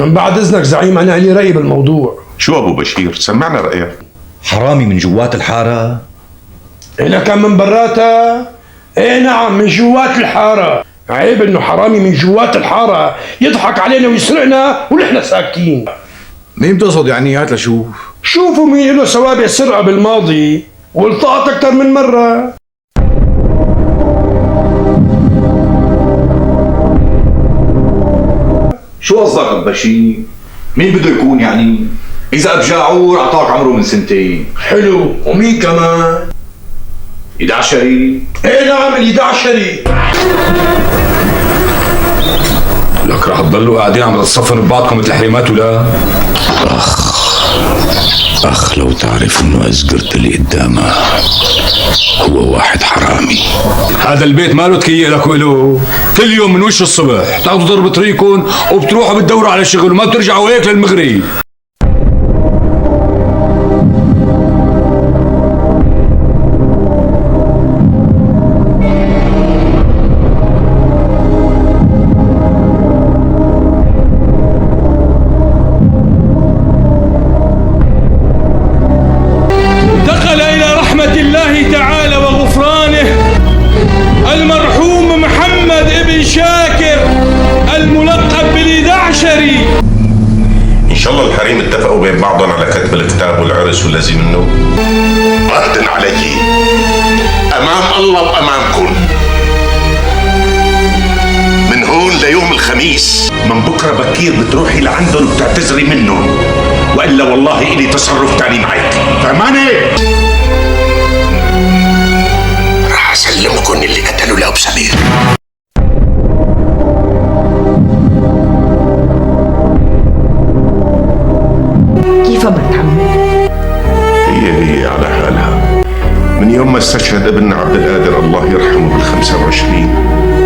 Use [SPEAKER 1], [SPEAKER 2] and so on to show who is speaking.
[SPEAKER 1] من بعد إذنك زعيم، أنا لي رأي بالموضوع.
[SPEAKER 2] شو أبو بشير؟ سمعنا رأيك.
[SPEAKER 3] حرامي من جوات الحارة؟
[SPEAKER 1] إذا كان من براتها إيه نعم من جوات الحارة. عيب إنه حرامي من جوات الحارة يضحك علينا ويسرقنا ونحن ساكتين.
[SPEAKER 3] مين بتقصد يعني؟ هات لشوف.
[SPEAKER 1] شوفوا مين له سوابع سرقة بالماضي والتقط أكثر من مرة.
[SPEAKER 3] شو قصدك ابو بشير؟ مين بده يكون يعني؟ إذا أبجاعور أعطاك عمره من سنتين.
[SPEAKER 1] حلو، ومين كمان؟
[SPEAKER 3] 11.
[SPEAKER 1] إيه نعم 11.
[SPEAKER 4] لك رح تضلوا قاعدين عم تتصفنوا ببعضكم مثل الحريمات ولا؟
[SPEAKER 5] أخ لو تعرف إنه أزقرت اللي قدامه هو واحد حرامي.
[SPEAKER 4] هذا البيت ماله تكيق لك وإله. كل يوم من وش الصبح تاخذوا ضرب طريقكم وبتروحوا بتدوروا على شغل وما بترجعوا هيك للمغرب.
[SPEAKER 1] دخل إلى رحمة الله تعالى وغفرانه المرحوم محمد ابن شاكر الملقب بالإدعشري.
[SPEAKER 2] إن شاء الله الحريم اتفقوا بين بعضهم على كتب الكتاب والعرس والذي منه. عهد علي أمام الله وأمامكم من هون ليوم الخميس، من بكرة بكير بتروحي لعندهم وبتعتذري منهم، وإلا والله إلي تصرف تاني معك. فهماني؟ راح أسلمكم اللي قتلوا لأبو سمير.
[SPEAKER 6] كيف أمرك عمي؟
[SPEAKER 2] هي على حالها من يوم ما استشهد ابن عبد القادر الله يرحمه بال25